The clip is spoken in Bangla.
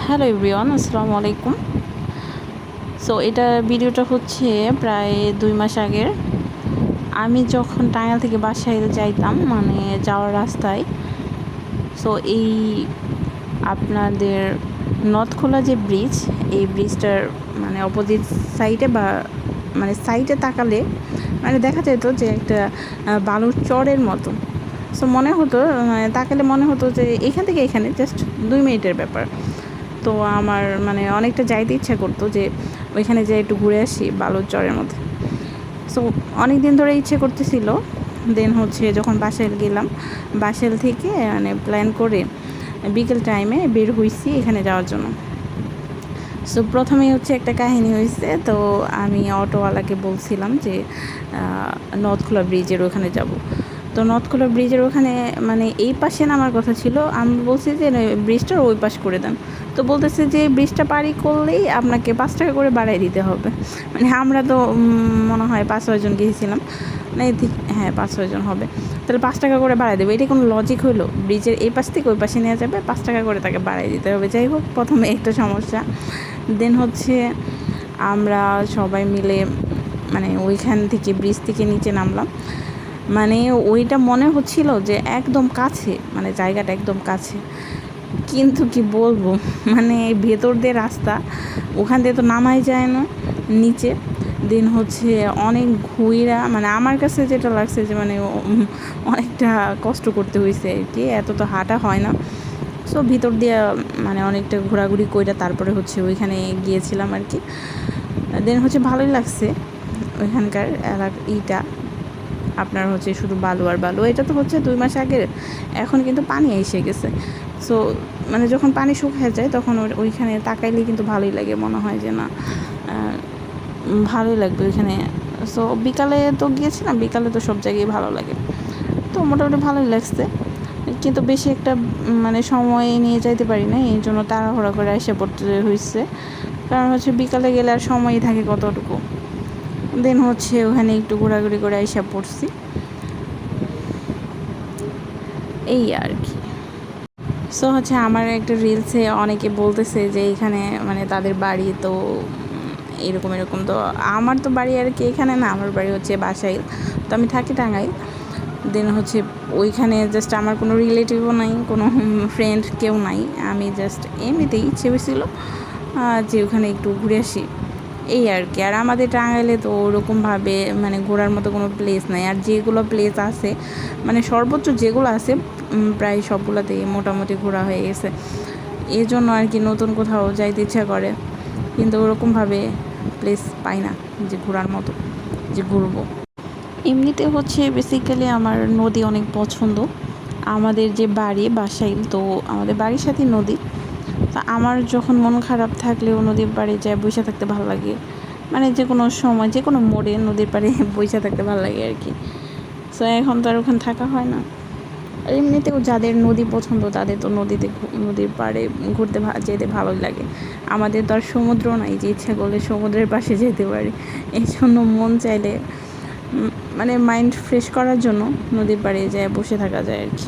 হ্যালো এভরিওয়ান, আসসালামু আলাইকুম। সো এটা ভিডিওটা হচ্ছে প্রায় 2 মাস আগের। আমি যখন টাঙ্গাইল থেকে বাসায় যাইতাম, মানে যাওয়ার রাস্তায়, সো এই আপনাদের নথখোলা যে ব্রিজ, এই ব্রিজটার মানে অপোজিট সাইডে বা মানে সাইডে তাকালে মানে দেখা যেত যে একটা বালুর চরের মতো। সো মনে হতো, তাকালে মনে হতো যে এখান থেকে এখানে জাস্ট 2 মিনিটের ব্যাপার। তো আমার মানে অনেকটা যাইতে ইচ্ছা করতো যে ওইখানে যেয়ে একটু ঘুরে আসি বালুর চরের মধ্যে। সো অনেক দিন ধরে ইচ্ছে করতেছিল। দেন হচ্ছে যখন বাসায় গেলাম, বাসাল থেকে মানে প্ল্যান করে বিকেল টাইমে বের হয়েছি এখানে যাওয়ার জন্য। সো প্রথমেই হচ্ছে একটা কাহিনী হয়েছে। তো আমি অটোওয়ালাকে বলছিলাম যে নথখোলা ব্রিজের ওখানে যাব। তো নথখোলা ব্রিজের ওখানে মানে এই পাশে নামার কথা ছিল, আমি বলছি যে ব্রিজটার ওই পাশ করে দেন। তো বলতেছে যে ব্রিজটা পাড়ি করলেই আপনাকে 5 টাকা করে বাড়াই দিতে হবে। মানে আমরা তো মনে হয় 5-6 জন গিয়েছিলাম, মানে হ্যাঁ 5-6 জন হবে, তাহলে 5 টাকা করে বাড়াই দেবে। এটা কোনো লজিক হলো? ব্রিজের এই পাশ থেকে ওই পাশে নেওয়া যাবে, 5 টাকা করে তাকে বাড়াই দিতে হবে। যাই হোক, প্রথমে একটা সমস্যা। দেন হচ্ছে আমরা সবাই মিলে মানে ওইখান থেকে ব্রিজ থেকে নিচে নামলাম। মানে ওইটা মনে হচ্ছিল যে একদম কাছে, মানে জায়গাটা একদম কাছে, কিন্তু কি বলবো, মানে ভেতর দিয়ে রাস্তা, ওখান দিয়ে তো নামাই যায় না নিচে। দিন হচ্ছে অনেক ঘুইরা, মানে আমার কাছে যেটা লাগছে যে মানে অনেকটা কষ্ট করতে হয়েছে আর কি, এত তো হাঁটা হয় না। সো ভিতর দিয়ে মানে অনেকটা ঘোরাঘুরি কইরা তারপরে হচ্ছে ওইখানে গিয়েছিলাম আর কি। দেন হচ্ছে ভালোই লাগছে ওইখানকার ইটা, আপনার হচ্ছে শুধু বালু আর বালু। এটা তো হচ্ছে 2 মাস আগের, এখন কিন্তু পানি এসে গেছে। সো মানে যখন পানি শুকিয়ে যায় তখন ওইখানে তাকাইলে কিন্তু ভালোই লাগে, মনে হয় যে না ভালোই লাগবে ওইখানে। সো বিকালে তো গিয়েছিলাম, বিকালে তো সব জায়গায় ভালো লাগে, তো মোটামুটি ভালোই লাগছে। কিন্তু বেশি একটা মানে সময় নিয়ে যাইতে পারি না, এই জন্য তাড়াহুড়া করে এসে পড়তে হয়েছে। কারণ হচ্ছে বিকালে গেলে আর সময়ই থাকে কতটুকু। দেন হচ্ছে ওখানে একটু ঘোরাঘুরি করে এসে পড়ছি, এই আর কি। সো হচ্ছে আমার একটা রিলসে অনেকে বলতেছে যে এখানে মানে তাদের বাড়ি তো এরকম এরকম। তো আমার তো বাড়ি আর কি এখানে না, আমার বাড়ি হচ্ছে বাসাইল, তো আমি থাকি টাঙ্গাইল। দেন হচ্ছে ওইখানে জাস্ট আমার কোনো রিলেটিভও নাই, কোনো ফ্রেন্ড কেউ নাই। আমি জাস্ট এমনিতেই ইচ্ছে হয়েছিল যে ওখানে একটু ঘুরে আসি, এই আর কি। আর আমাদের টাঙ্গাইলে তো ওরকমভাবে মানে ঘোরার মতো কোনো প্লেস নাই। আর যেগুলো প্লেস আছে মানে সর্বোচ্চ যেগুলো আছে প্রায় সবগুলোতেই মোটামুটি ঘোরা হয়ে গেছে। এই জন্য আর কি নতুন কোথাও যাইতে ইচ্ছা করে, কিন্তু ওরকমভাবে প্লেস পাই না যে ঘোরার মতো, যে ঘুরবো। এমনিতে হচ্ছে বেসিক্যালি আমার নদী অনেক পছন্দ। আমাদের যে বাড়ি বাসাইল, তো আমাদের বাড়ির সাথে নদী। তো আমার যখন মন খারাপ থাকলেও নদীর পাড়ে যায় বসে থাকতে ভালো লাগে, মানে যে কোনো সময় যে কোনো মোড়ে নদীর পাড়ে বসে থাকতে ভালো লাগে আর কি। সো এখন তো আর ওখানে থাকা হয় না। আর এমনিতেও যাদের নদী পছন্দ তাদের তো নদীর পাড়ে ঘুরতে যেতে ভালোই লাগে। আমাদের তো আর সমুদ্র নাই যে ইচ্ছা করলে সমুদ্রের পাশে যেতে পারি। এই জন্য মন চাইলে মানে মাইন্ড ফ্রেশ করার জন্য নদীর পাড়ে যায় বসে থাকা যায় আর কি।